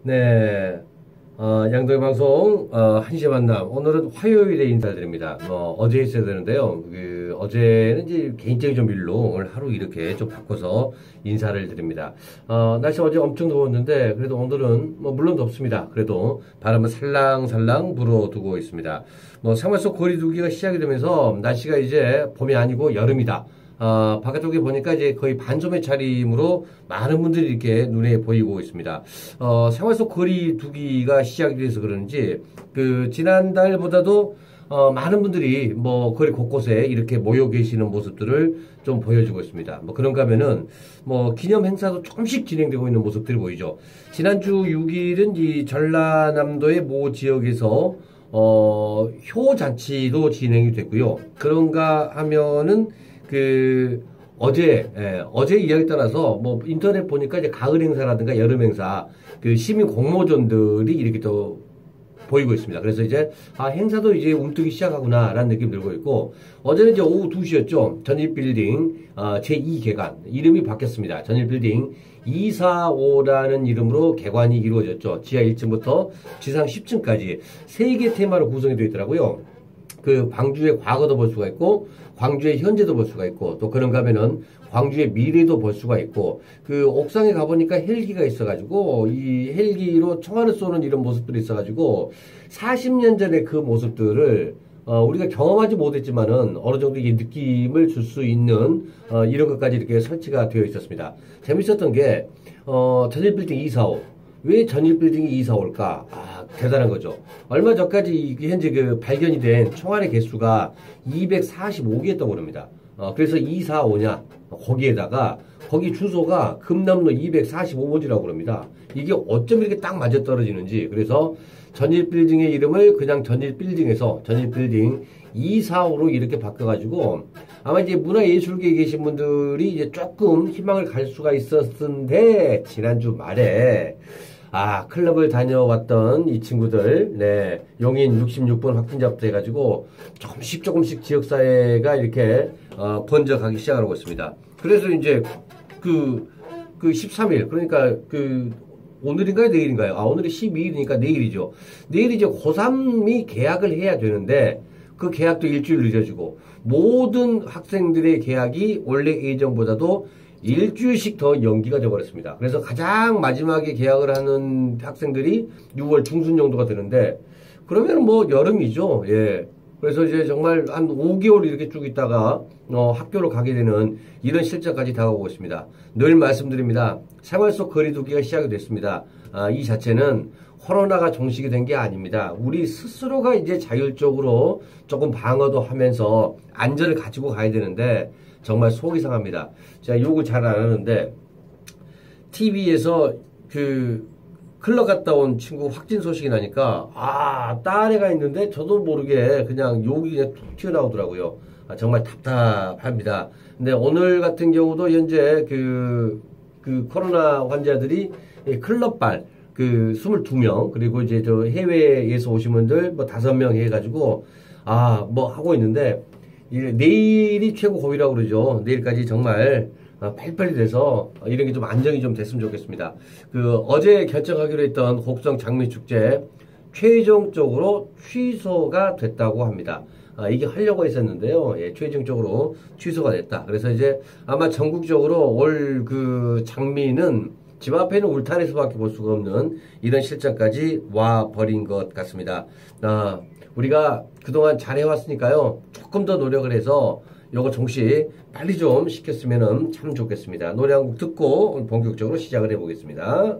네, 양동의 방송 1시에 만남. 오늘은 화요일에 인사드립니다. 어제 했어야 되는데요. 어제는 이제 개인적인 좀 일로 오늘 하루 이렇게 좀 바꿔서 인사를 드립니다. 날씨 어제 엄청 더웠는데 그래도 오늘은 물론 덥습니다. 그래도 바람은 살랑살랑 불어두고 있습니다. 생활 속 거리두기가 시작이 되면서 날씨가 이제 봄이 아니고 여름이다. 바깥쪽에 보니까 이제 거의 반소매 차림으로 많은 분들이 이렇게 눈에 보이고 있습니다. 생활 속 거리두기가 시작이 돼서 그런지, 지난달보다도, 많은 분들이 거리 곳곳에 이렇게 모여 계시는 모습들을 좀 보여주고 있습니다. 그런가 하면은, 기념 행사도 조금씩 진행되고 있는 모습들이 보이죠. 지난주 6일은 이 전라남도의 모 지역에서, 효잔치도 진행이 됐고요. 그런가 하면은, 어제 이야기 따라서, 인터넷 보니까 이제 가을 행사라든가 여름 행사, 시민 공모전들이 이렇게 또 보이고 있습니다. 그래서 이제, 행사도 이제 움트기 시작하구나, 라는 느낌 들고 있고, 어제는 이제 오후 2시였죠. 전일빌딩, 제2개관. 이름이 바뀌었습니다. 전일빌딩 245라는 이름으로 개관이 이루어졌죠. 지하 1층부터 지상 10층까지 3개 테마로 구성이 되어 있더라고요. 광주의 과거도 볼 수가 있고, 광주의 현재도 볼 수가 있고, 또 그런가 하면은 광주의 미래도 볼 수가 있고, 옥상에 가보니까 헬기가 있어가지고, 이 헬기로 총알을 쏘는 이런 모습들이 있어가지고, 40년 전의 그 모습들을, 우리가 경험하지 못했지만은 어느 정도 이 느낌을 줄 수 있는, 이런 것까지 이렇게 설치가 되어 있었습니다. 재밌었던 게, 전일빌딩 245. 왜 전일빌딩이 245일까? 대단한 거죠. 얼마 전까지 현재 발견이 된 총알의 개수가 245개였다고 그럽니다. 그래서 245냐? 거기에다가, 거기 주소가 금남로 245번지라고 그럽니다. 이게 어쩜 이렇게 딱 맞아 떨어지는지. 그래서 전일빌딩의 이름을 그냥 전일빌딩에서 전일빌딩 245로 이렇게 바꿔가지고, 아마 이제 문화예술계에 계신 분들이 이제 조금 희망을 갈 수가 있었는데, 지난주 말에, 클럽을 다녀왔던 이 친구들, 네, 용인 66번 확진자부터 해가지고, 조금씩 지역사회가 이렇게, 번져가기 시작하고 있습니다. 그래서 이제, 13일, 그러니까 오늘인가요? 내일인가요? 오늘이 12일이니까 내일이죠. 내일 이제 고3이 계약을 해야 되는데, 그 계약도 일주일 늦어지고, 모든 학생들의 계약이 원래 예정보다도 일주일씩 더 연기가 되어버렸습니다. 그래서 가장 마지막에 계약을 하는 학생들이 6월 중순 정도가 되는데, 그러면 여름이죠. 예. 그래서 이제 정말 한 5개월 이렇게 쭉 있다가, 학교로 가게 되는 이런 실정까지 다가오고 있습니다. 늘 말씀드립니다. 생활 속 거리두기가 시작이 됐습니다. 이 자체는 코로나가 종식이 된 게 아닙니다. 우리 스스로가 이제 자율적으로 조금 방어도 하면서 안전을 가지고 가야 되는데, 정말 속이 상합니다. 제가 욕을 잘 안 하는데, TV에서 클럽 갔다 온 친구 확진 소식이 나니까, 딸애가 있는데 저도 모르게 그냥 욕이 그냥 툭 튀어나오더라고요. 정말 답답합니다. 근데 오늘 같은 경우도 현재 코로나 환자들이 클럽발, 22명, 그리고 이제 해외에서 오신 분들 5명 해가지고, 하고 있는데, 내일이 최고 고비라고 그러죠. 내일까지 정말 빨리빨리 돼서 이런 게 좀 안정이 좀 됐으면 좋겠습니다. 어제 결정하기로 했던 곡성 장미축제 최종적으로 취소가 됐다고 합니다. 이게 하려고 했었는데요. 예, 최종적으로 취소가 됐다. 그래서 이제 아마 전국적으로 올 장미는 집 앞에 있는 울타리에서밖에 볼 수가 없는 이런 실정까지 와버린 것 같습니다. 우리가 그동안 잘해왔으니까요. 조금 더 노력을 해서 요거 종식 빨리 좀 시켰으면 참 좋겠습니다. 노래 한 곡 듣고 본격적으로 시작을 해보겠습니다.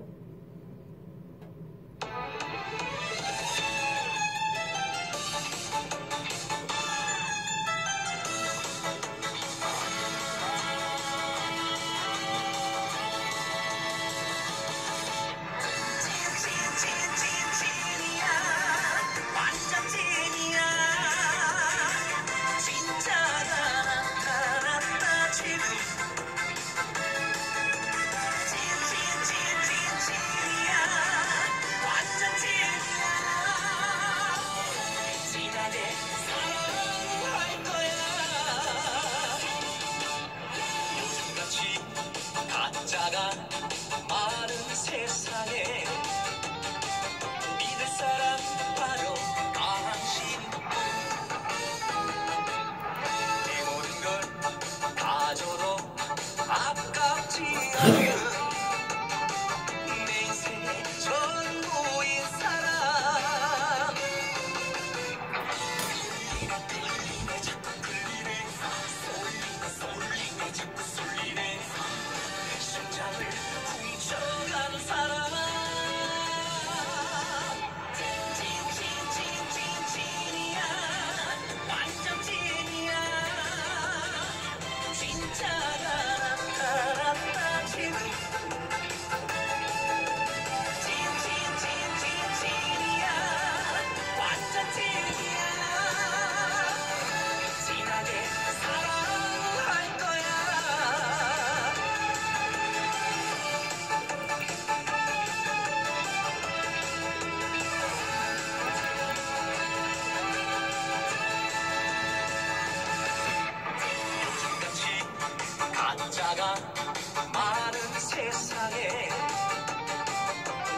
많은 세상에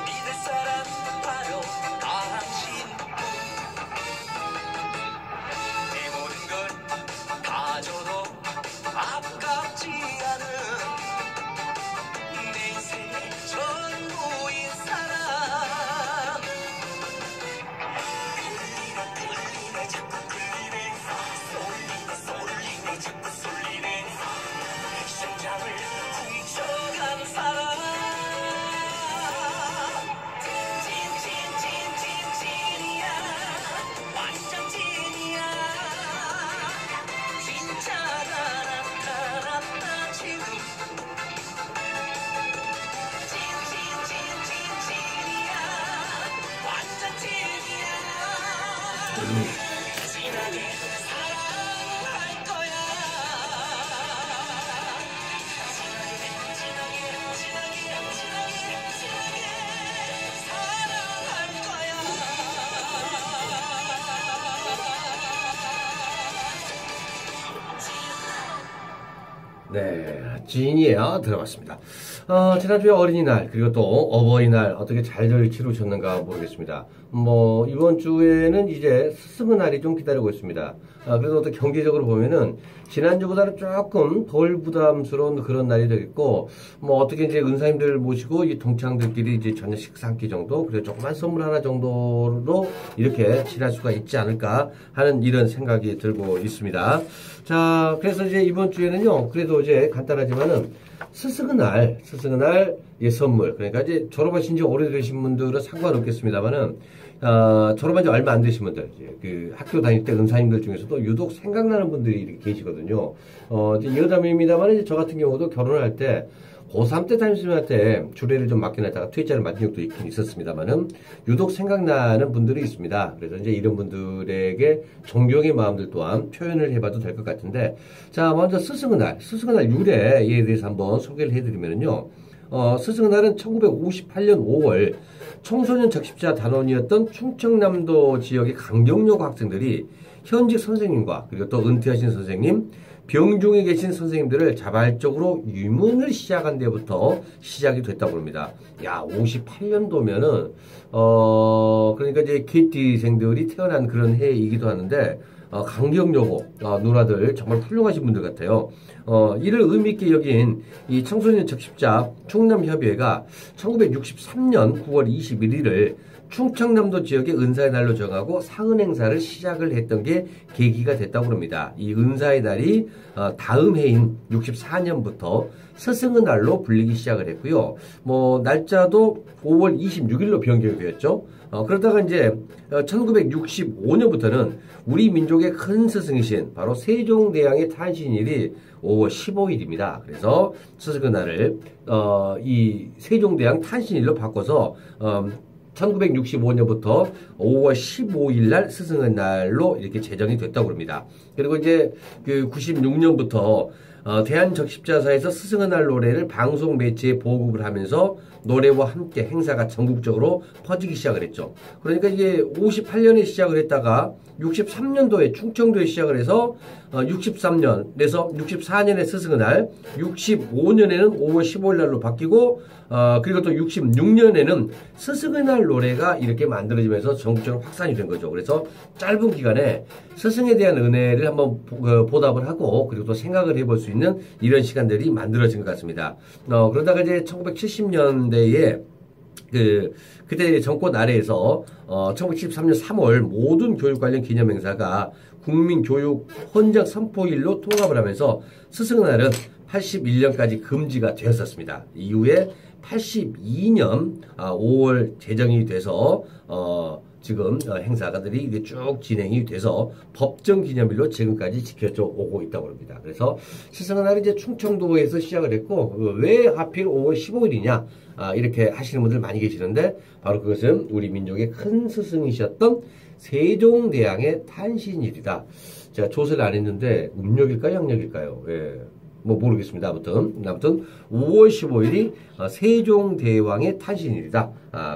믿을 사람 바로 당신뿐. 내 모든 걸 가져도 아깝지 않은 내 인생의 전부인 사람. 끌리네 자꾸 끌리네, 쏠리네 자꾸 쏠리네, 심장을 훔쳐간 사람. 찐이야, 완전 찐이야. 진짜가 나타났다 지금. 찐이야, 완전 찐이야. 진하게 사랑할 거야. 진하게 사랑할 거야. 네, 지인이에요. 들어봤습니다. 지난주에 어린이날, 그리고 또 어버이날 어떻게 잘들 치르셨는가 모르겠습니다. 이번 주에는 이제 스승의 날이 좀 기다리고 있습니다. 그래서 어떻게 경제적으로 보면은 지난주보다는 조금 덜 부담스러운 그런 날이 되겠고, 어떻게 이제 은사님들 모시고 이 동창들끼리 이제 저녁 식사 한 끼 정도, 그리고 조그만 선물 하나 정도로 이렇게 지날 수가 있지 않을까 하는 이런 생각이 들고 있습니다. 자, 그래서 이제 이번 주에는요, 그래도 이제 간단하지만은 스승의 날, 예, 선물. 그러니까 이제 졸업하신 지 오래되신 분들은 상관없겠습니다만은, 졸업한 지 얼마 안 되신 분들, 이제 학교 다닐 때 은사님들 중에서도 유독 생각나는 분들이 이렇게 계시거든요. 이제 여담입니다만, 이제 저 같은 경우도 결혼을 할 때, 고3 때 담임선생님한테 주례를 좀 맡긴 했다가 퇴짜를 맡은 적도 있긴 있었습니다만은, 유독 생각나는 분들이 있습니다. 그래서 이제 이런 분들에게 존경의 마음들 또한 표현을 해봐도 될 것 같은데, 자, 먼저 스승의 날 유래에 대해서 한번 소개를 해드리면요. 스승의 날은 1958년 5월 청소년 적십자 단원이었던 충청남도 지역의 강경여고 학생들이 현직 선생님과 그리고 또 은퇴하신 선생님, 병중에 계신 선생님들을 자발적으로 유문을 시작한 데부터 시작이 됐다고 합니다. 야, 58년도면은, 그러니까 이제 KT생들이 태어난 그런 해이기도 하는데, 강경여고, 누나들 정말 훌륭하신 분들 같아요. 이를 의미있게 여긴 이 청소년 적십자 충남협의회가 1963년 9월 21일을 충청남도 지역의 은사의 날로 정하고 사은 행사를 시작을 했던 게 계기가 됐다고 합니다. 이 은사의 날이 다음 해인 64년부터 스승의 날로 불리기 시작을 했고요. 날짜도 5월 26일로 변경이 되었죠. 그러다가 이제 1965년부터는 우리 민족의 큰 스승이신 바로 세종대왕의 탄신일이 5월 15일입니다. 그래서 스승의 날을 이 세종대왕 탄신일로 바꿔서 1965년부터 5월 15일 날 스승의 날로 이렇게 제정이 됐다고 합니다. 그리고 이제 96년부터 대한적십자사에서 스승의 날 노래를 방송 매체에 보급을 하면서 노래와 함께 행사가 전국적으로 퍼지기 시작을 했죠. 그러니까 이게 58년에 시작을 했다가 63년도에 충청도에 시작을 해서 63년에서 64년에 스승의 날, 65년에는 5월 15일 날로 바뀌고 그리고 또 66년에는 스승의 날 노래가 이렇게 만들어지면서 전국적으로 확산이 된 거죠. 그래서 짧은 기간에 스승에 대한 은혜를 한번 보답을 하고 그리고 또 생각을 해볼 수 있는 이런 시간들이 만들어진 것 같습니다. 그러다가 이제 1970년대에 그때 정권 아래에서 1973년 3월 모든 교육 관련 기념행사가 국민교육 헌정 선포일로 통합을 하면서 스승의 날은 81년까지 금지가 되었었습니다. 이후에 82년 5월 제정이 돼서 지금 행사가들이 이게 쭉 진행이 돼서 법정 기념일로 지금까지 지켜져 오고 있다고 합니다. 그래서 스승의 날은 이제 충청도에서 시작을 했고 왜 하필 5월 15일이냐 이렇게 하시는 분들 많이 계시는데 바로 그것은 우리 민족의 큰 스승이셨던 세종대왕의 탄신일이다. 제가 조사를 안 했는데 음력일까요, 양력일까요? 예. 뭐 모르겠습니다. 아무튼 5월 15일이 세종대왕의 탄신일이다.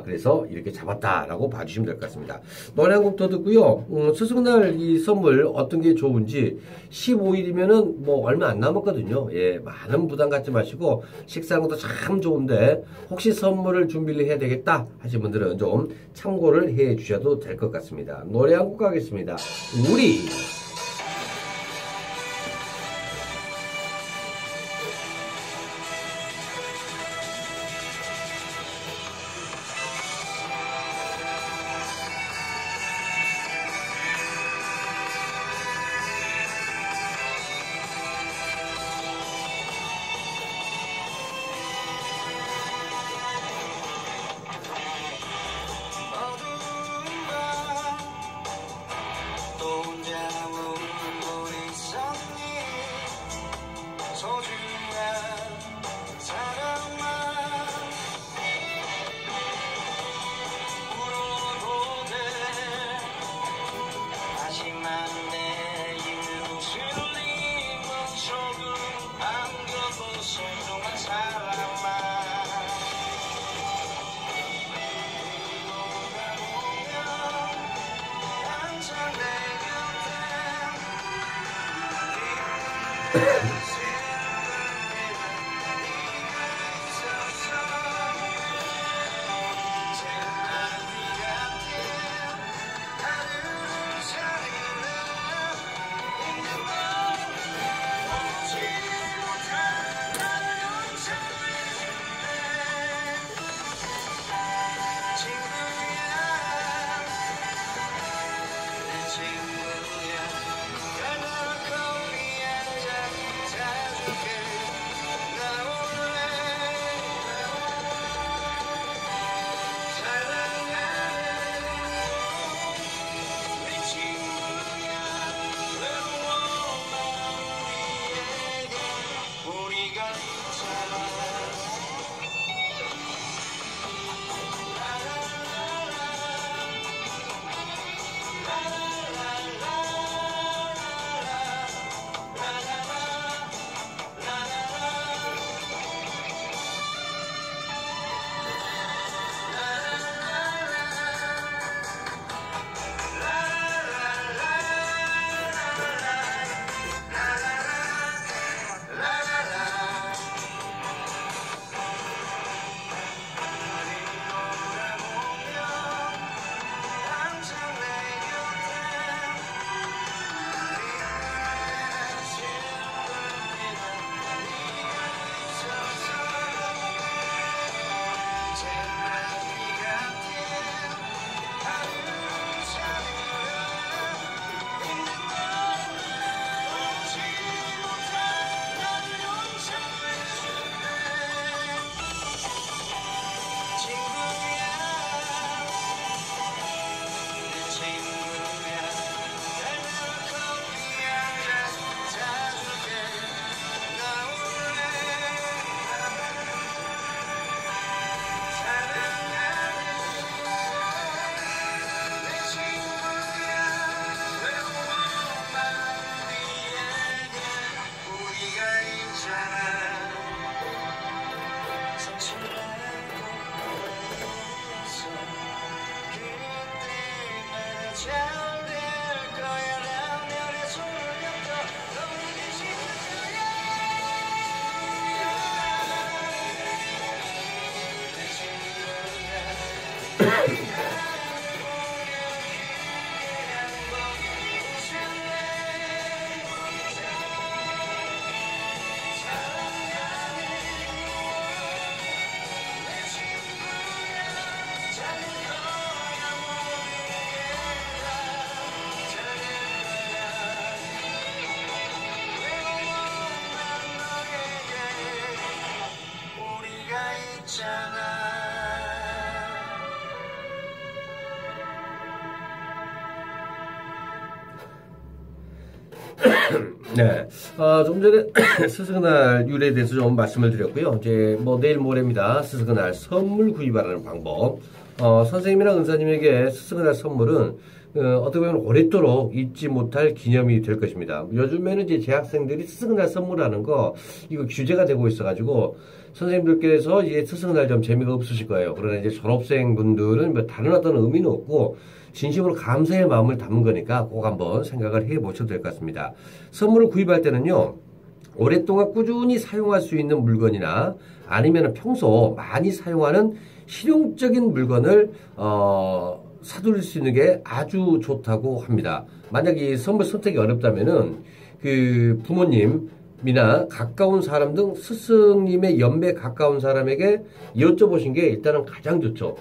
그래서 이렇게 잡았다라고 봐주시면 될 것 같습니다. 노래 한 곡 더 듣고요. 스승날 이 선물 어떤 게 좋은지 15일이면은 뭐 얼마 안 남았거든요. 예, 많은 부담 갖지 마시고 식사하는 것도 참 좋은데 혹시 선물을 준비를 해야 되겠다 하신 분들은 좀 참고를 해 주셔도 될 것 같습니다. 노래 한 곡 가겠습니다. 우리 또 혼자 울고 있었니 소중한 사람아 울어도 돼 하지만 내 입술림은 조금 안겨도 소중한 사람아 항상 내 네, 좀 전에 스승의 유래에 대해서 좀 말씀을 드렸고요. 이제 뭐 내일 모레입니다. 스승의 선물 구입하는 방법. 선생님이나 은사님에게 스승의 선물은 어떻게 보면 오랫도록 잊지 못할 기념이 될 것입니다. 요즘에는 이제 재학생들이 스승날 선물하는 거, 이거 규제가 되고 있어가지고, 선생님들께서 이제 스승날 좀 재미가 없으실 거예요. 그러나 이제 졸업생 분들은 뭐 다른 어떤 의미는 없고, 진심으로 감사의 마음을 담은 거니까 꼭 한번 생각을 해 보셔도 될 것 같습니다. 선물을 구입할 때는요, 오랫동안 꾸준히 사용할 수 있는 물건이나 아니면 평소 많이 사용하는 실용적인 물건을 사두실 수 있는 게 아주 좋다고 합니다. 만약 이 선물 선택이 어렵다면은 그 부모님이나 가까운 사람 등 스승님의 연배 가까운 사람에게 여쭤보신 게 일단은 가장 좋죠.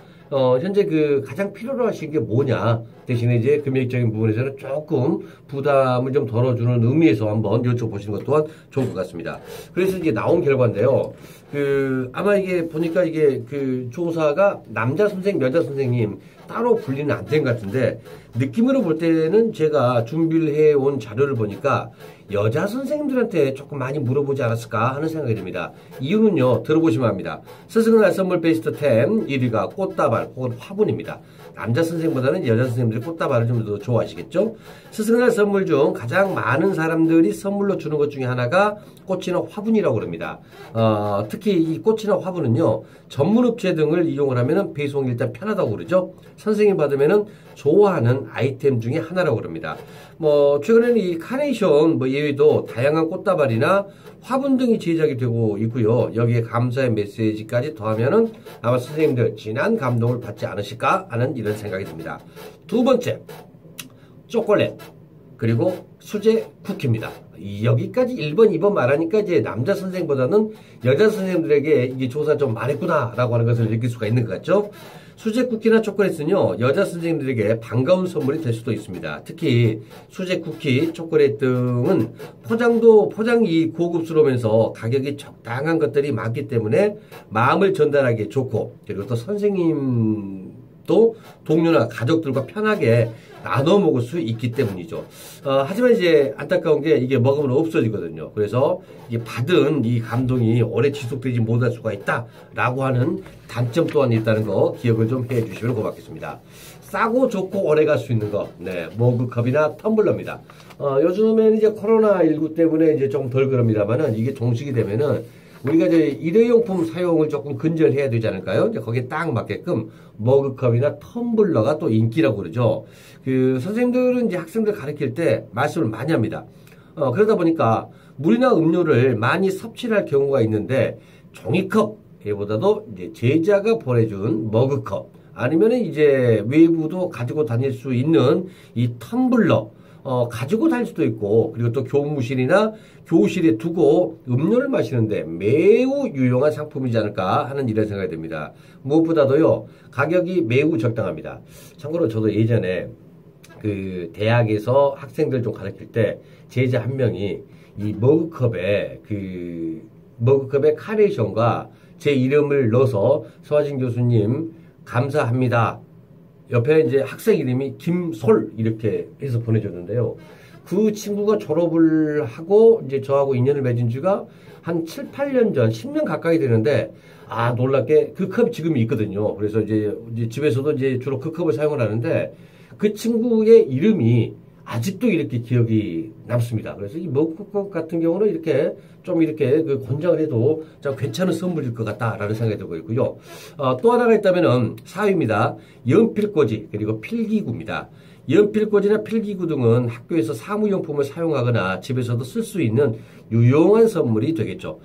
현재 그 가장 필요로 하신 게 뭐냐. 대신에 이제 금액적인 부분에서는 조금 부담을 좀 덜어주는 의미에서 한번 여쭤보시는 것 또한 좋을 것 같습니다. 그래서 이제 나온 결과인데요. 아마 이게 보니까 이게 그 조사가 남자 선생님, 여자 선생님 따로 분리는 안 된 것 같은데 느낌으로 볼 때는 제가 준비를 해온 자료를 보니까 여자 선생님들한테 조금 많이 물어보지 않았을까 하는 생각이 듭니다. 이유는요, 들어보시면 합니다. 스승날 선물 베스트 10 1위가 꽃다발 혹은 화분입니다. 남자 선생님보다는 여자 선생님들이 꽃다발을 좀 더 좋아하시겠죠? 스승날 선물 중 가장 많은 사람들이 선물로 주는 것 중에 하나가 꽃이나 화분이라고 그럽니다. 특히 이 꽃이나 화분은요, 전문업체 등을 이용을 하면 배송이 일단 편하다고 그러죠. 선생님 받으면 좋아하는 아이템 중에 하나라고 그럽니다. 최근에는 이 카네이션 예외도 다양한 꽃다발이나 화분 등이 제작이 되고 있고요. 여기에 감사의 메시지까지 더하면은 아마 선생님들 진한 감동을 받지 않으실까 하는 이런 생각이 듭니다. 두 번째, 초콜릿 그리고 수제 쿠키입니다. 여기까지 1번, 2번 말하니까 이제 남자 선생보다는 여자 선생님들에게 이게 조사 좀 많았구나라고 하는 것을 느낄 수가 있는 것 같죠. 수제 쿠키나 초콜릿은요, 여자 선생님들에게 반가운 선물이 될 수도 있습니다. 특히 수제 쿠키, 초콜릿 등은 포장이 고급스러우면서 가격이 적당한 것들이 많기 때문에 마음을 전달하기 좋고, 그리고 또 선생님도 동료나 가족들과 편하게 나눠 먹을 수 있기 때문이죠. 하지만 이제 안타까운 게 이게 먹으면 없어지거든요. 그래서 이게 받은 이 감동이 오래 지속되지 못할 수가 있다라고 하는 단점 또한 있다는 거 기억을 좀 해주시면 고맙겠습니다. 싸고 좋고 오래 갈 수 있는 거, 머그컵이나 텀블러입니다. 요즘에는 이제 코로나19 때문에 이제 좀 덜 그럽니다만은 이게 종식이 되면은 우리가 이제 일회용품 사용을 조금 근절해야 되지 않을까요? 이제 거기에 딱 맞게끔 머그컵이나 텀블러가 또 인기라고 그러죠. 선생님들은 이제 학생들 가르칠 때 말씀을 많이 합니다. 그러다 보니까 물이나 음료를 많이 섭취를 할 경우가 있는데 종이컵보다도 이제 제자가 보내준 머그컵 아니면은 이제 외부도 가지고 다닐 수 있는 이 텀블러 가지고 다닐 수도 있고, 그리고 또 교무실이나 교실에 두고 음료를 마시는데 매우 유용한 상품이지 않을까 하는 이런 생각이 듭니다. 무엇보다도요, 가격이 매우 적당합니다. 참고로 저도 예전에 대학에서 학생들 좀 가르칠 때 제자 한 명이 이 머그컵에 카네이션과 제 이름을 넣어서 서화진 교수님 감사합니다. 옆에 이제 학생 이름이 김솔 이렇게 해서 보내줬는데요. 그 친구가 졸업을 하고 이제 저하고 인연을 맺은 지가 한 7, 8년 전, 10년 가까이 되는데, 놀랍게 그 컵이 지금 있거든요. 그래서 이제 집에서도 이제 주로 그 컵을 사용을 하는데, 그 친구의 이름이 아직도 이렇게 기억이 남습니다. 그래서 이 머그컵 같은 경우는 이렇게 권장을 해도 좀 괜찮은 선물일 것 같다라는 생각이 들고 있고요. 또 하나가 있다면은 4위입니다. 연필꽂이 그리고 필기구입니다. 연필꽂이나 필기구 등은 학교에서 사무용품을 사용하거나 집에서도 쓸 수 있는 유용한 선물이 되겠죠.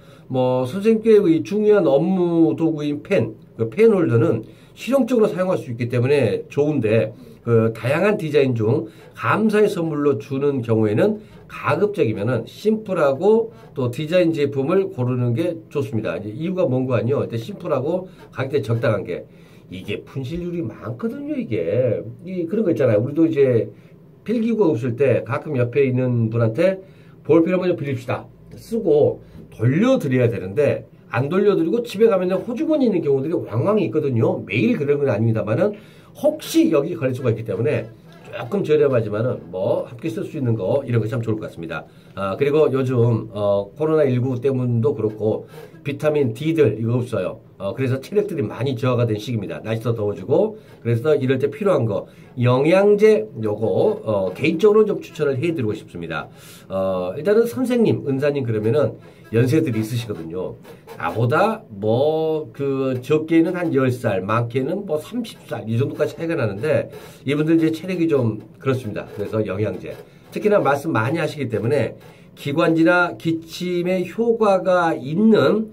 선생님께 중요한 업무 도구인 펜 홀더는 실용적으로 사용할 수 있기 때문에 좋은데, 다양한 디자인 중 감사의 선물로 주는 경우에는 가급적이면은 심플하고 또 디자인 제품을 고르는 게 좋습니다. 이제 이유가 뭔가 아니요. 일단 심플하고 가격대 적당한 게 이게 분실률이 많거든요. 이게 그런 거 있잖아요. 우리도 이제 필기구가 없을 때 가끔 옆에 있는 분한테 볼펜 한번 좀 빌립시다. 쓰고 돌려드려야 되는데 안 돌려드리고 집에 가면 호주머니 있는 경우들이 왕왕 있거든요. 매일 그런 건 아닙니다만은 혹시 여기 걸릴 수가 있기 때문에 조금 저렴하지만은 함께 쓸 수 있는 거 이런 거 참 좋을 것 같습니다. 그리고 요즘 코로나19 때문도 그렇고 비타민 D들 이거 없어요. 그래서 체력들이 많이 저하가 된 시기입니다. 날씨도 더워지고. 그래서 이럴 때 필요한 거, 영양제, 요거, 개인적으로 좀 추천을 해드리고 싶습니다. 일단은 선생님, 은사님 그러면은 연세들이 있으시거든요. 나보다 적게는 한 10살, 많게는 30살, 이 정도까지 차이가 나는데, 이분들 이제 체력이 좀 그렇습니다. 그래서 영양제. 특히나 말씀 많이 하시기 때문에, 기관지나 기침에 효과가 있는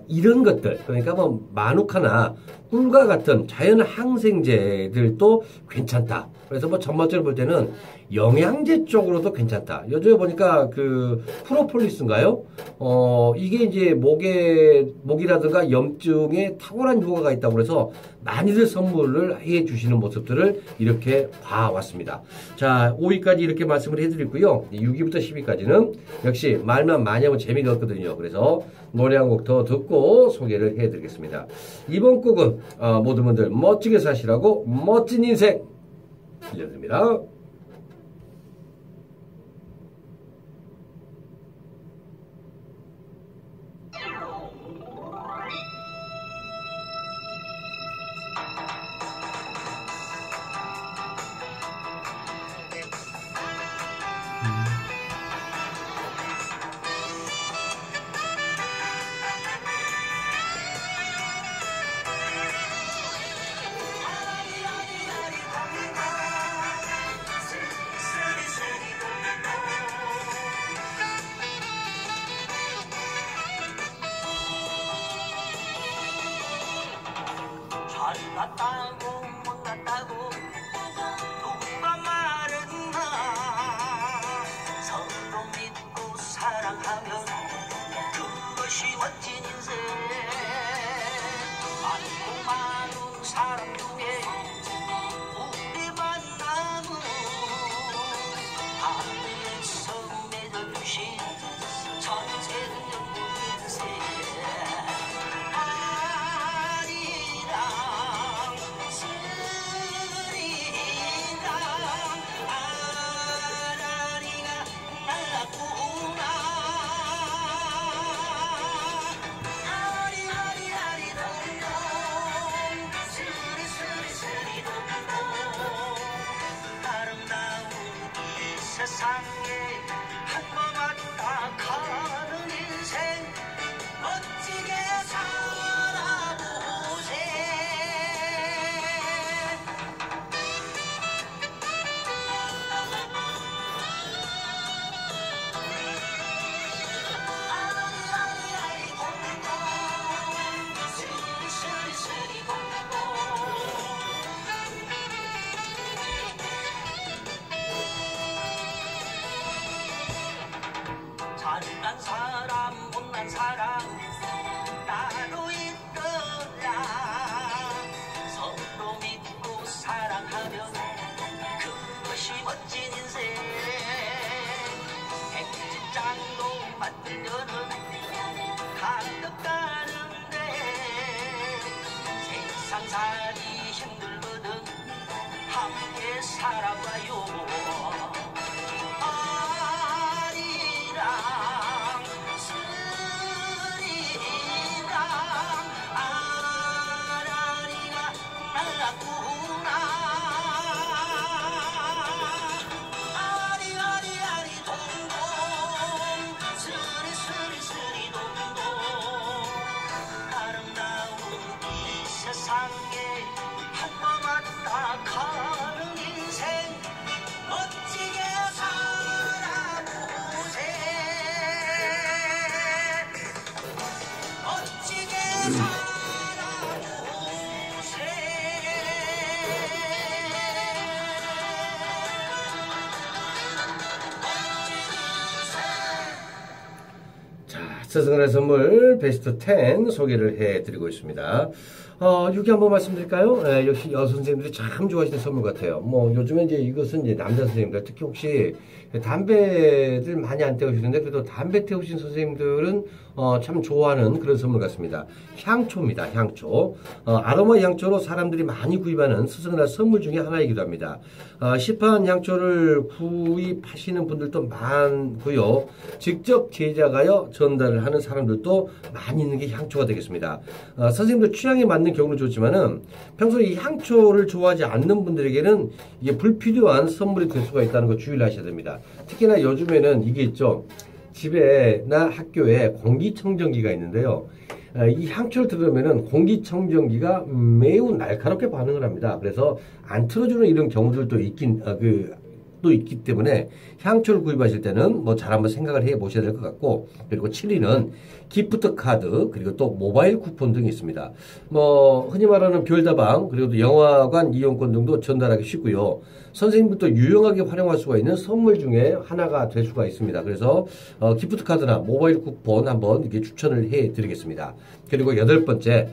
이런 것들, 그러니까 마누카나 꿀과 같은 자연 항생제들도 괜찮다. 그래서 전반적으로 볼 때는 영양제 쪽으로도 괜찮다. 요즘에 보니까 프로폴리스인가요? 이게 이제 목이라든가 염증에 탁월한 효과가 있다고 그래서 많이들 선물을 해 주시는 모습들을 이렇게 봐왔습니다. 자, 5위까지 이렇게 말씀을 해드리고요. 6위부터 10위까지는 역시 말만 많이 하면 재미가 없거든요. 그래서 노래 한 곡 더 듣고 소개를 해드리겠습니다. 이번 곡은 모든 분들 멋지게 사시라고 멋진 인생 들려드립니다. 잘났다고 못났다고 누가 말했나 서로 믿고 사랑하면 그것이 멋진 인생 많고 많은 사람 중에 우리 만남은 하늘에서 맺어주신 천생연분 인생 세상에 한 번 왔다 가는 인생 멋지게 살아보세 아리아리아리 공공 스리스리 공공 잘난 사람 못난 사람 따로 있더라 서로 믿고 사랑하면 그것이 멋진 인생 백지장도 만들려는 가득 가는데 세상 살기 힘들거든 함께 살아봐요 세상에 한 번 왔다 가는 인생 멋지게 살아보세 멋지게 자, 스승의 선물 베스트 10 소개를 해드리고 있습니다. 여기 한번 말씀드릴까요? 역시 여선생님들이 참 좋아하시는 선물 같아요. 요즘에 이제 이것은 이제 남자 선생님들, 특히 혹시 담배들 많이 안 태우시는데, 그래도 담배 태우신 선생님들은, 참 좋아하는 그런 선물 같습니다. 향초입니다. 향초. 아로마 향초로 사람들이 많이 구입하는 스승날 선물 중에 하나이기도 합니다. 시판 향초를 구입하시는 분들도 많고요. 직접 제작하여 전달을 하는 사람들도 많이 있는 게 향초가 되겠습니다. 선생님들 취향에 맞는 경우는 좋지만은 평소에 이 향초를 좋아하지 않는 분들에게는 이게 불필요한 선물이 될 수가 있다는 거 주의를 하셔야 됩니다. 특히나 요즘에는 이게 있죠. 집에나 학교에 공기청정기가 있는데요. 이 향초를 들으면은 공기청정기가 매우 날카롭게 반응을 합니다. 그래서 안 틀어주는 이런 경우들도 또 있기 때문에 향초를 구입하실 때는 뭐 잘 한번 생각을 해 보셔야 될 것 같고, 그리고 7위는 기프트 카드, 그리고 또 모바일 쿠폰 등이 있습니다. 뭐 흔히 말하는 별다방, 그리고 또 영화관 이용권 등도 전달하기 쉽고요. 선생님부터 유용하게 활용할 수가 있는 선물 중에 하나가 될 수가 있습니다. 그래서 기프트 카드나 모바일 쿠폰 한번 이렇게 추천을 해 드리겠습니다. 그리고 8번째,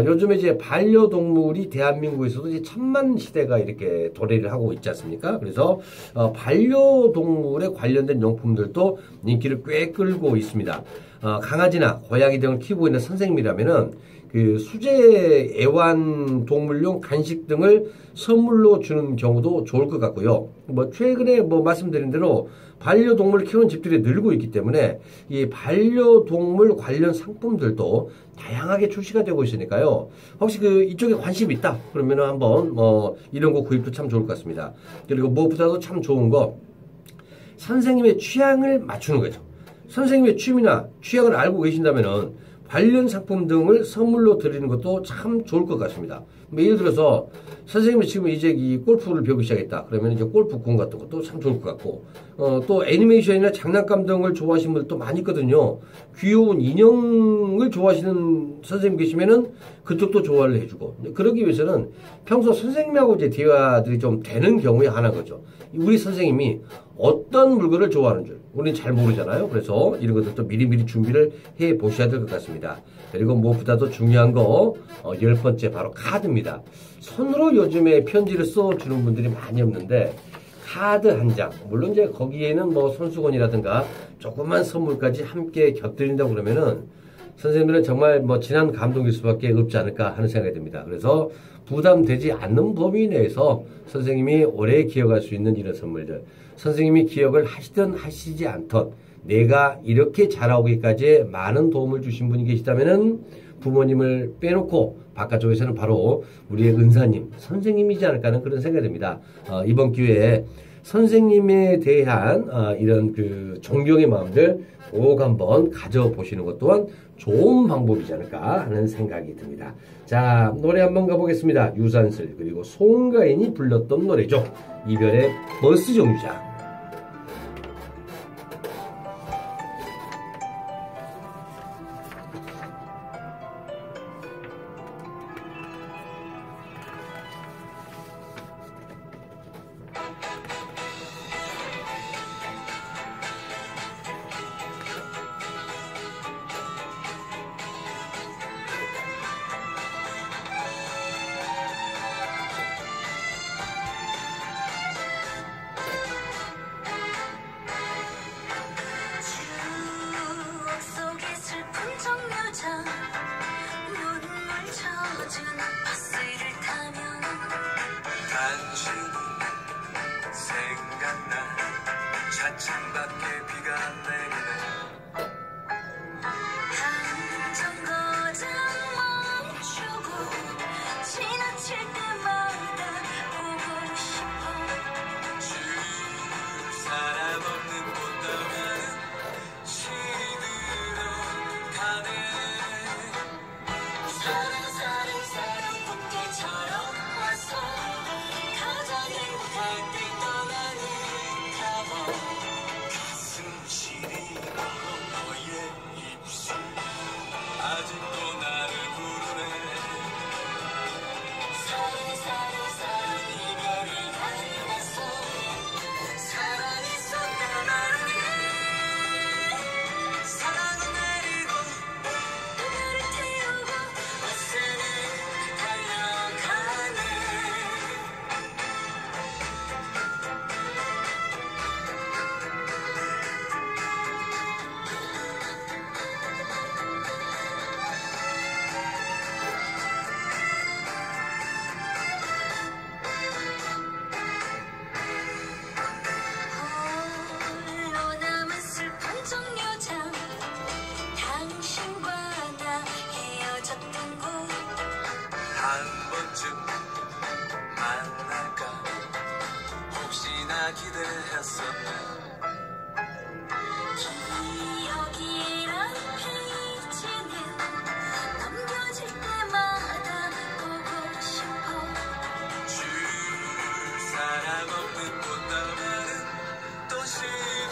요즘에 이제 반려동물이 대한민국에서도 이제 천만 시대가 이렇게 도래를 하고 있지 않습니까? 그래서 반려동물에 관련된 용품들도 인기를 꽤 끌고 있습니다. 강아지나 고양이 등을 키우고 있는 선생님이라면은 그 수제 애완 동물용 간식 등을 선물로 주는 경우도 좋을 것 같고요. 뭐 최근에 뭐 말씀드린 대로 반려동물을 키우는 집들이 늘고 있기 때문에 이 반려동물 관련 상품들도 다양하게 출시가 되고 있으니까요. 혹시 이쪽에 관심이 있다 그러면은 한번 이런 거 구입도 참 좋을 것 같습니다. 그리고 무엇보다도 참 좋은 거, 선생님의 취향을 맞추는 거죠. 선생님의 취미나 취향을 알고 계신다면은 관련 상품 등을 선물로 드리는 것도 참 좋을 것 같습니다. 뭐 예를 들어서 선생님이 지금 이제 이 골프를 배우기 시작했다. 그러면 이제 골프공 같은 것도 참 좋을 것 같고, 또 애니메이션이나 장난감 등을 좋아하시는 분들도 많이 있거든요. 귀여운 인형을 좋아하시는 선생님 계시면은 그쪽도 좋아를 해주고, 그러기 위해서는 평소 선생님하고 이제 대화들이 좀 되는 경우에 하나 거죠. 우리 선생님이 어떤 물건을 좋아하는 줄 우리는 잘 모르잖아요. 그래서 이런 것들도 미리미리 준비를 해 보셔야 될 것 같습니다. 그리고 무엇보다도 중요한 거 10번째 바로 카드입니다. 손으로 요즘에 편지를 써주는 분들이 많이 없는데 카드 한 장, 물론 이제 거기에는 뭐 손수건이라든가 조그만 선물까지 함께 곁들인다고 그러면은 선생님들은 정말 뭐 진한 감동일 수밖에 없지 않을까 하는 생각이 듭니다. 그래서 부담되지 않는 범위 내에서 선생님이 오래 기억할 수 있는 이런 선물들, 선생님이 기억을 하시든 하시지 않던 내가 이렇게 자라오기까지 많은 도움을 주신 분이 계시다면은 부모님을 빼놓고 바깥쪽에서는 바로 우리의 은사님, 선생님이지 않을까 하는 그런 생각이 듭니다. 이번 기회에 선생님에 대한 이런 그 존경의 마음들 꼭 한번 가져보시는 것 또한 좋은 방법이지 않을까 하는 생각이 듭니다. 자, 노래 한번 가보겠습니다. 유산슬 그리고 송가인이 불렀던 노래죠. 이별의 버스 정류장. 당신이 생각나 차창밖에 비가 내리네 한 정거장 멈추고 지나칠 때마다 보고 싶어 줄 사람 없는 꽃다운 시들어 가네 사랑 꽃게처럼 와서 가장 행복할 때 떠나는 가보 가슴 시리고 너의 입술 아직도 나를 부르네 사랑 이별이 달려서 사랑했어 떠나네 사랑은 내리고 그녀를 태우고 버스는 달려가네 만날까 혹시나 기대했었네 기억이란 페이지는 넘겨질 때마다 보고 싶어 줄 사람 없는 꽃다발은 또 시들어가네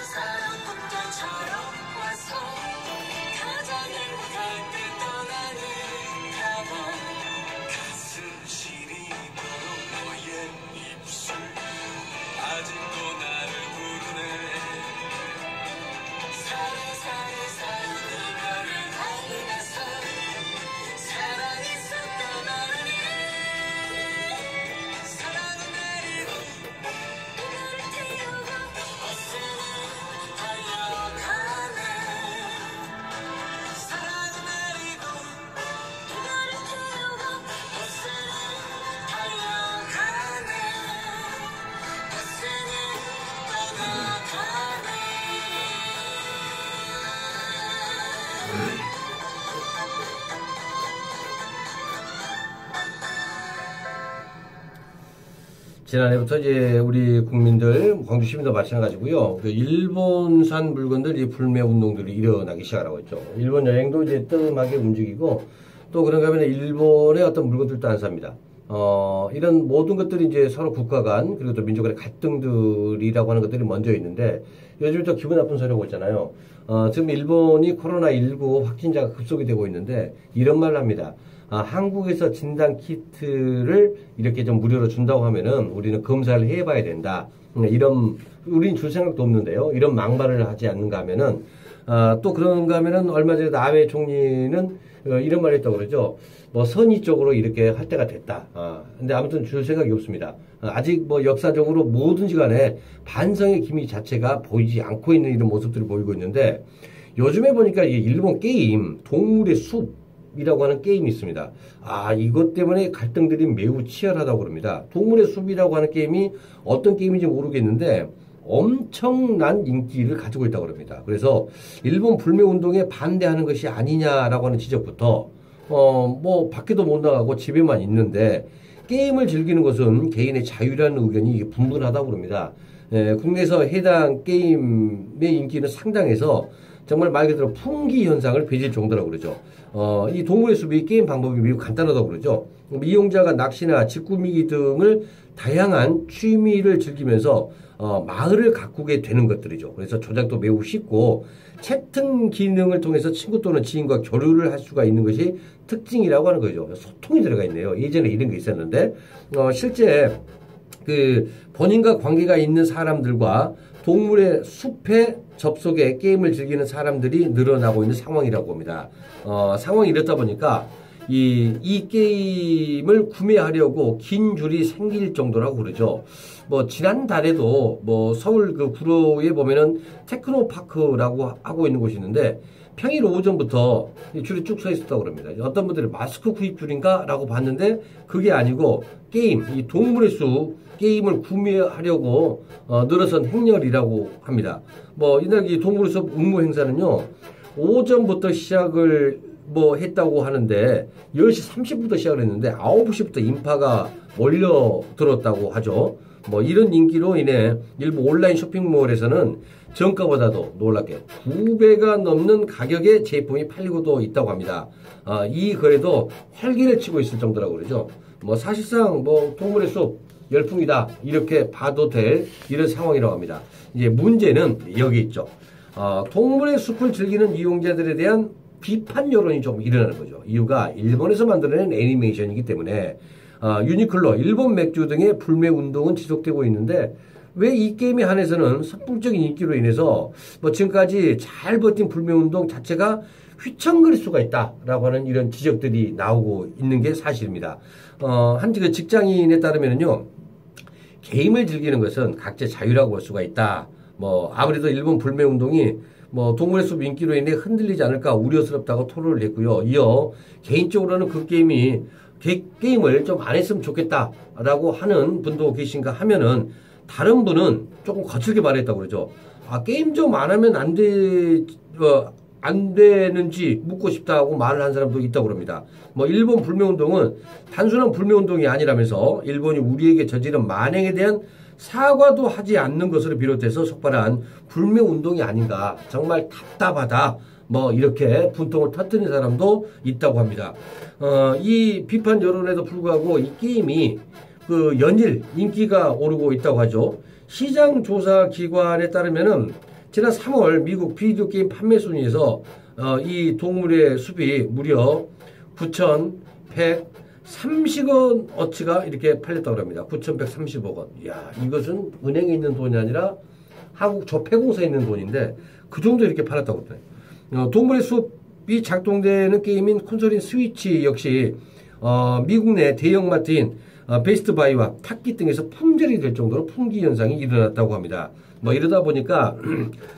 사랑 꿈결처럼 와서 가장 행복할 때 떠나는가 봐 가슴 시리도록 너의 입술 아직도 나를 부르네 사랑 이별을 알면서 사랑했었던 나를 사랑은 내리고 이별을 태우고 버스는 달려가네 사랑은 내리고 이별을 태우고 버스는 달려가네 버스는 떠나가네 지난해부터 이제 우리 국민들, 광주 시민도 마찬가지고요. 그 일본산 물건들 이 불매 운동들이 일어나기 시작하고 있죠. 일본 여행도 이제 뜸하게 움직이고 또 그런가 하면 일본의 어떤 물건들도 안 삽니다. 이런 모든 것들이 이제 서로 국가 간 그리고 또 민족 간의 갈등들이라고 하는 것들이 먼저 있는데 요즘 또 기분 나쁜 소리 하고 있잖아요. 지금 일본이 코로나19 확진자가 급속히 되고 있는데 이런 말을 합니다. 한국에서 진단 키트를 이렇게 좀 무료로 준다고 하면은 우리는 검사를 해봐야 된다. 이런, 우린 줄 생각도 없는데요. 이런 막말을 하지 않는가 하면은, 또 그런가 하면은 얼마 전에 아베 총리는 이런 말을 했다고 그러죠. 뭐 선의 쪽으로 이렇게 할 때가 됐다. 근데 아무튼 줄 생각이 없습니다. 아직 뭐 역사적으로 뭐든지 간에 반성의 기미 자체가 보이지 않고 있는 이런 모습들을 보이고 있는데 요즘에 보니까 이게 일본 게임, 동물의 숲, 이라고 하는 게임이 있습니다. 이것 때문에 갈등들이 매우 치열하다고 그럽니다. 동물의 숲이라고 하는 게임이 어떤 게임인지 모르겠는데 엄청난 인기를 가지고 있다고 그럽니다. 그래서 일본 불매 운동에 반대하는 것이 아니냐라고 하는 지적부터 뭐 밖에도 못 나가고 집에만 있는데 게임을 즐기는 것은 개인의 자유라는 의견이 분분하다고 그럽니다. 국내에서 해당 게임의 인기는 상당해서 정말 말 그대로 풍기 현상을 빚을 정도라고 그러죠. 이 동물의 숲이 게임 방법이 매우 간단하다고 그러죠. 이용자가 낚시나 직구미기 등을 다양한 취미를 즐기면서 마을을 가꾸게 되는 것들이죠. 그래서 조작도 매우 쉽고 채팅 기능을 통해서 친구 또는 지인과 교류를 할 수가 있는 것이 특징이라고 하는 거죠. 소통이 들어가 있네요. 예전에 이런 게 있었는데 실제 그 본인과 관계가 있는 사람들과 동물의 숲에 접속해 게임을 즐기는 사람들이 늘어나고 있는 상황이라고 봅니다. 상황이 이렇다 보니까 이 게임을 구매하려고 긴 줄이 생길 정도라고 그러죠. 뭐 지난달에도 뭐 서울 그 구로에 보면은 테크노파크라고 하고 있는 곳이 있는데 평일 오전부터 줄이 쭉 서 있었다고 그럽니다. 어떤 분들이 마스크 구입 줄인가? 라고 봤는데 그게 아니고 게임, 이 동물의 숲 게임을 구매하려고 늘어선 행렬이라고 합니다. 뭐 이날 이 동물의 숲 응모 행사는요. 오전부터 시작을 뭐 했다고 하는데 10시 30분부터 시작을 했는데 9시부터 인파가 몰려들었다고 하죠. 뭐 이런 인기로 인해 일부 온라인 쇼핑몰에서는 정가보다도 놀랍게 2배가 넘는 가격의 제품이 팔리고도 있다고 합니다. 이 거래도 활기를 치고 있을 정도라고 그러죠. 뭐 사실상 뭐 동물의 숲 열풍이다 이렇게 봐도 될 이런 상황이라고 합니다. 이제 문제는 여기 있죠. 동물의 숲을 즐기는 이용자들에 대한 비판 여론이 좀 일어나는 거죠. 이유가 일본에서 만들어낸 애니메이션이기 때문에 유니클로, 일본 맥주 등의 불매 운동은 지속되고 있는데 왜 이 게임에 한해서는 선풍적인 인기로 인해서 뭐 지금까지 잘 버틴 불매 운동 자체가 휘청거릴 수가 있다라고 하는 이런 지적들이 나오고 있는 게 사실입니다. 한 직장인에 따르면요, 게임을 즐기는 것은 각자의 자유라고 볼 수가 있다. 뭐 아무래도 일본 불매 운동이 뭐 동물의 숲 인기로 인해 흔들리지 않을까 우려스럽다고 토론을 했고요. 이어 개인적으로는 그 게임을 좀 안 했으면 좋겠다라고 하는 분도 계신가 하면은 다른 분은 조금 거칠게 말했다고 그러죠. 게임 좀 안 하면 안 돼, 안 되는지 묻고 싶다고 말을 한 사람도 있다고 합니다. 뭐 일본 불매운동은 단순한 불매운동이 아니라면서 일본이 우리에게 저지른 만행에 대한 사과도 하지 않는 것을 비롯해서 속발한 불매운동이 아닌가. 정말 답답하다. 뭐 이렇게 분통을 터뜨린 사람도 있다고 합니다. 이 비판 여론에도 불구하고 이 게임이 그 연일 인기가 오르고 있다고 하죠. 시장 조사 기관에 따르면은 지난 3월 미국 비디오 게임 판매 순위에서 이 동물의 숲이 무려 9,130억 어치가 이렇게 팔렸다고 합니다. 9,130억 원. 이야, 이것은 은행에 있는 돈이 아니라 한국 조폐공사에 있는 돈인데 그 정도 이렇게 팔았다고 그러네요. 동물의 숲이 작동되는 게임인 콘솔인 스위치 역시 미국 내 대형마트인 베스트바이와 탁기 등에서 품절이 될 정도로 품귀 현상이 일어났다고 합니다. 뭐 이러다 보니까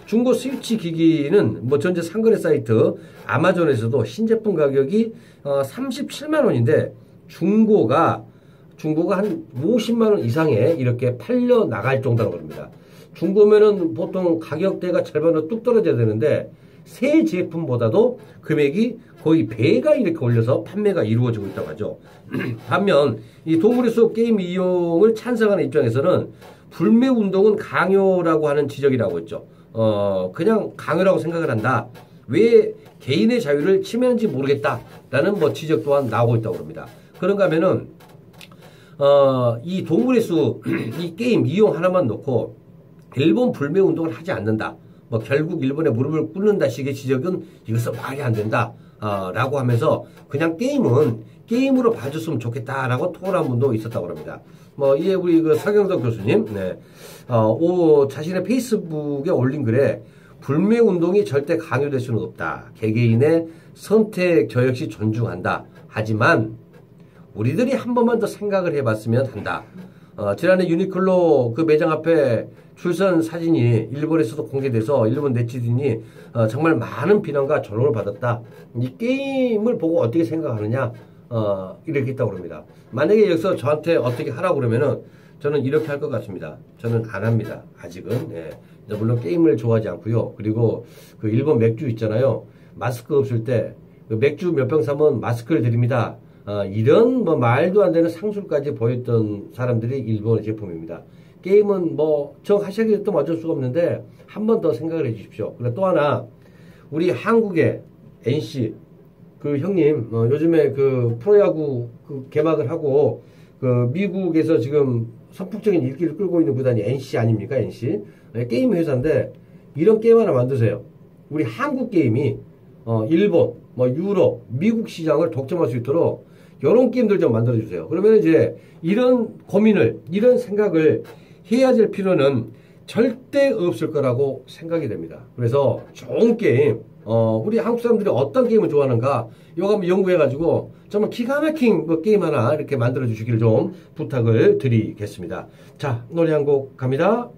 중고 스위치 기기는 뭐 전체 상거래 사이트 아마존에서도 신제품 가격이 37만 원인데 중고가 한 50만 원 이상에 이렇게 팔려 나갈 정도라고 합니다. 중고면은 보통 가격대가 절반으로 뚝 떨어져야 되는데 새 제품보다도 금액이 거의 배가 이렇게 올려서 판매가 이루어지고 있다고 하죠. 반면 이 동물의 숲 게임 이용을 찬성하는 입장에서는 불매 운동은 강요라고 하는 지적이라고 했죠. 그냥 강요라고 생각을 한다. 왜 개인의 자유를 침해하는지 모르겠다라는 뭐 지적 또한 나오고 있다고 합니다. 그런가 하면은 이 동물의 숲 이 게임 이용 하나만 놓고 일본 불매 운동을 하지 않는다. 뭐 결국 일본에 무릎을 꿇는다 식의 지적은 이것은 말이 안 된다. 라고 하면서 그냥 게임은 게임으로 봐줬으면 좋겠다라고 토론한 분도 있었다고 합니다. 뭐 이에 우리 그 서경석 교수님, 네, 자신의 페이스북에 올린 글에 불매 운동이 절대 강요될 수는 없다. 개개인의 선택 저 역시 존중한다. 하지만 우리들이 한 번만 더 생각을 해봤으면 한다. 지난해 유니클로 그 매장 앞에 출선 사진이 일본에서도 공개돼서 일본 네티즌이 정말 많은 비난과 조롱을 받았다. 이 게임을 보고 어떻게 생각하느냐 이렇게 했다고 합니다. 만약에 여기서 저한테 어떻게 하라고 그러면은 저는 이렇게 할 것 같습니다. 저는 안 합니다. 아직은. 예. 물론 게임을 좋아하지 않고요. 그리고 그 일본 맥주 있잖아요. 마스크 없을 때 그 맥주 몇 병 사면 마스크를 드립니다. 이런 뭐 말도 안 되는 상술까지 보였던 사람들이 일본의 제품입니다. 게임은 뭐 정하시겠다면 어쩔 수가 없는데 한 번 더 생각을 해 주십시오. 그리고 또 하나 우리 한국의 NC 그 형님 요즘에 그 프로야구 그 개막을 하고 그 미국에서 지금 선풍적인 인기를 끌고 있는 구단이 NC 아닙니까? NC 게임 회사인데 이런 게임 하나 만드세요. 우리 한국 게임이 일본, 뭐 유럽, 미국 시장을 독점할 수 있도록 이런 게임들 좀 만들어 주세요. 그러면 이제 이런 고민을 이런 생각을 해야 될 필요는 절대 없을 거라고 생각이 됩니다. 그래서 좋은 게임, 우리 한국 사람들이 어떤 게임을 좋아하는가, 이거 한번 연구해가지고 정말 기가 막힌 그 게임 하나 이렇게 만들어 주시기를 좀 부탁을 드리겠습니다. 자, 노래 한 곡 갑니다.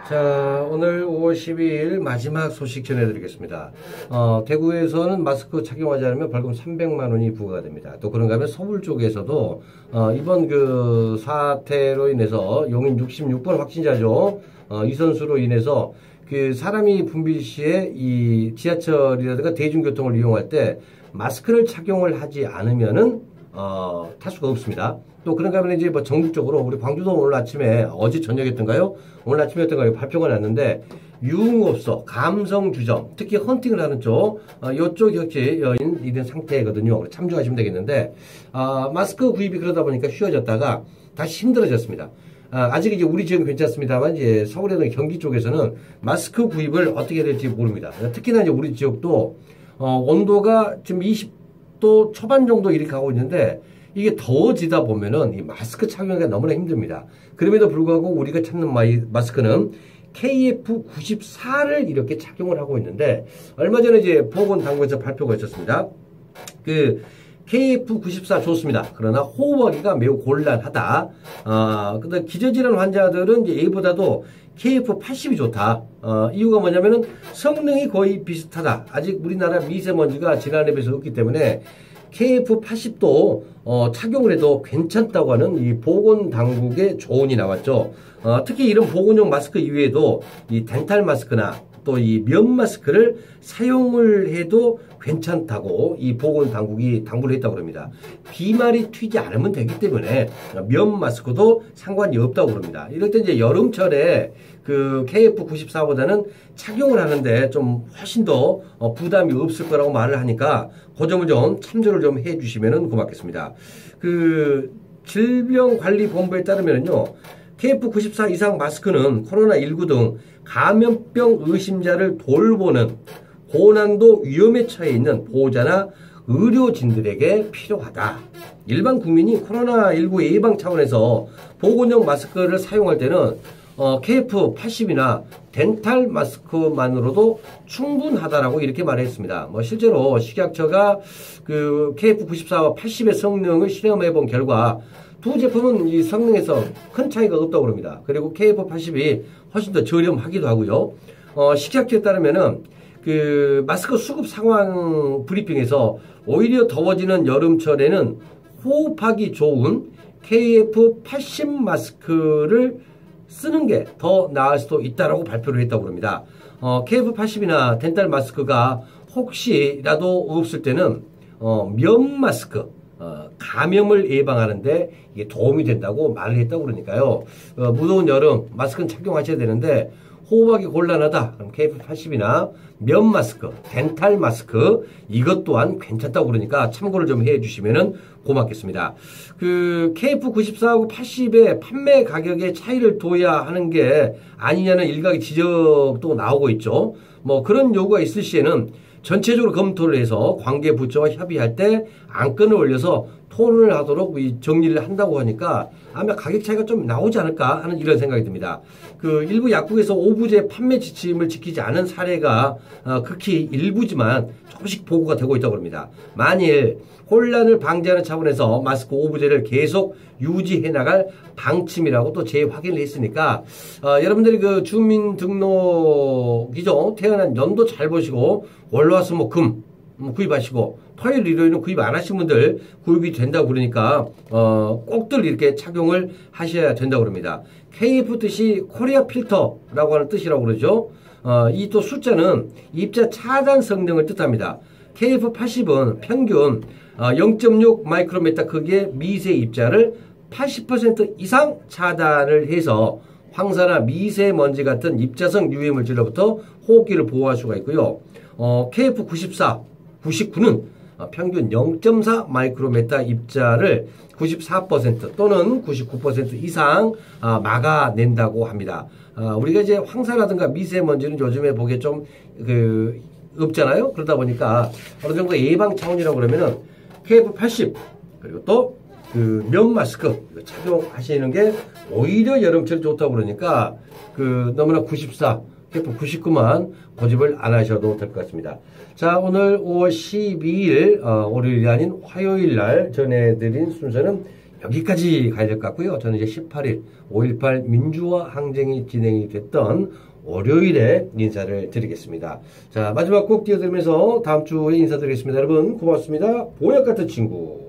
자, 오늘 5월 12일 마지막 소식 전해드리겠습니다. 대구에서는 마스크 착용하지 않으면 벌금 300만 원이 부과가 됩니다. 또 그런가 하면 서울 쪽에서도, 이번 그 사태로 인해서 용인 66번 확진자죠. 이 선수로 인해서 그 사람이 붐빌 시에 이 지하철이라든가 대중교통을 이용할 때 마스크를 착용을 하지 않으면은 탈 수가 없습니다. 또 그런가 하면 이제 뭐 전국적으로 우리 광주도 오늘 아침에 어제 저녁이었던가요? 오늘 아침이었던가요? 발표가 났는데 유흥업소, 감성주점, 특히 헌팅을 하는 쪽 이쪽 역시 이런 상태거든요. 참조하시면 되겠는데 마스크 구입이 그러다 보니까 쉬워졌다가 다시 힘들어졌습니다. 아직 이제 우리 지역은 괜찮습니다만 이제 서울이나 경기 쪽에서는 마스크 구입을 어떻게 해야 될지 모릅니다. 특히나 이제 우리 지역도 온도가 지금 20도 초반 정도 이렇게 가고 있는데 이게 더워지다 보면은 이 마스크 착용하기가 너무나 힘듭니다. 그럼에도 불구하고 우리가 찾는 마스크는 KF94를 이렇게 착용을 하고 있는데 얼마 전에 이제 보건당국에서 발표가 있었습니다. 그 KF94 좋습니다. 그러나 호흡하기가 매우 곤란하다. 근데 기저질환 환자들은 이제 A보다도 KF80이 좋다. 이유가 뭐냐면은 성능이 거의 비슷하다. 아직 우리나라 미세먼지가 지난해에 비해서 없기 때문에 KF80도 착용을 해도 괜찮다고 하는 이 보건당국의 조언이 나왔죠. 특히 이런 보건용 마스크 이외에도 이 덴탈 마스크나 또 이 면 마스크를 사용을 해도 괜찮다고 이 보건당국이 당부를 했다고 합니다. 비말이 튀지 않으면 되기 때문에 면 마스크도 상관이 없다고 합니다. 이럴 때 이제 여름철에 그 KF94보다는 착용을 하는데 좀 훨씬 더 부담이 없을 거라고 말을 하니까 그 점을 좀 참조를 좀 해주시면 고맙겠습니다. 그 질병관리본부에 따르면요. KF94 이상 마스크는 코로나19 등 감염병 의심자를 돌보는 고난도 위험에 처해 있는 보호자나 의료진들에게 필요하다. 일반 국민이 코로나19 예방 차원에서 보건용 마스크를 사용할 때는 KF80이나 덴탈 마스크만으로도 충분하다라고 이렇게 말했습니다. 실제로 식약처가 그 KF94와 80의 성능을 실험해 본 결과 두 제품은 이 성능에서 큰 차이가 없다고 합니다. 그리고 KF80이 훨씬 더 저렴하기도 하고요. 식약처에 따르면은 그 마스크 수급 상황 브리핑에서 오히려 더워지는 여름철에는 호흡하기 좋은 KF80 마스크를 쓰는 게 더 나을 수도 있다라고 발표를 했다고 합니다. KF80이나 덴탈 마스크가 혹시라도 없을 때는 면 마스크, 감염을 예방하는데 이게 도움이 된다고 말을 했다고 그러니까요. 무더운 여름 마스크는 착용하셔야 되는데 호흡하기 곤란하다. 그럼 KF80이나 면 마스크, 덴탈 마스크 이것 또한 괜찮다고 그러니까 참고를 좀 해주시면 고맙겠습니다. 그 KF94하고 80의 판매 가격의 차이를 둬야 하는 게 아니냐는 일각의 지적도 나오고 있죠. 뭐 그런 요구가 있을 시에는 전체적으로 검토를 해서 관계 부처와 협의할 때 안건을 올려서 토론을 하도록 정리를 한다고 하니까 아마 가격 차이가 좀 나오지 않을까 하는 이런 생각이 듭니다. 그 일부 약국에서 오부제 판매 지침을 지키지 않은 사례가 극히 일부지만 조금씩 보고가 되고 있다고 합니다. 만일 혼란을 방지하는 차원에서 마스크 오부제를 계속 유지해 나갈 방침이라고 또 재확인을 했으니까 여러분들이 그 주민등록이죠. 태어난 연도 잘 보시고 월화수목금 구입하시고 토요일 일요일은 구입 안 하신 분들 구입이 된다고 그러니까 꼭들 이렇게 착용을 하셔야 된다고 그럽니다. KF 뜻이 코리아 필터라고 하는 뜻이라고 그러죠. 이 또 숫자는 입자 차단 성능을 뜻합니다. KF80은 평균 0.6 마이크로미터 크기의 미세 입자를 80% 이상 차단을 해서 황사나 미세먼지 같은 입자성 유해물질로부터 호흡기를 보호할 수가 있고요. KF94, 99는 평균 0.4 마이크로미터 입자를 94% 또는 99% 이상 막아낸다고 합니다. 우리가 이제 황사라든가 미세먼지는 요즘에 보기에 좀 없잖아요. 그러다 보니까 어느 정도 예방 차원이라고 그러면은 KF80 그리고 또 그 면 마스크 착용하시는 게 오히려 여름철에 좋다고 그러니까 너무나 94 KF99만 고집을 안 하셔도 될 것 같습니다. 자, 오늘 5월 12일 월요일이 아닌 화요일 날 전해드린 순서는 여기까지 가야 될 것 같고요. 저는 이제 18일 5.18 민주화 항쟁이 진행이 됐던 월요일에 인사를 드리겠습니다. 자, 마지막 곡 띄워드리면서 다음 주에 인사드리겠습니다. 여러분 고맙습니다. 보약 같은 친구.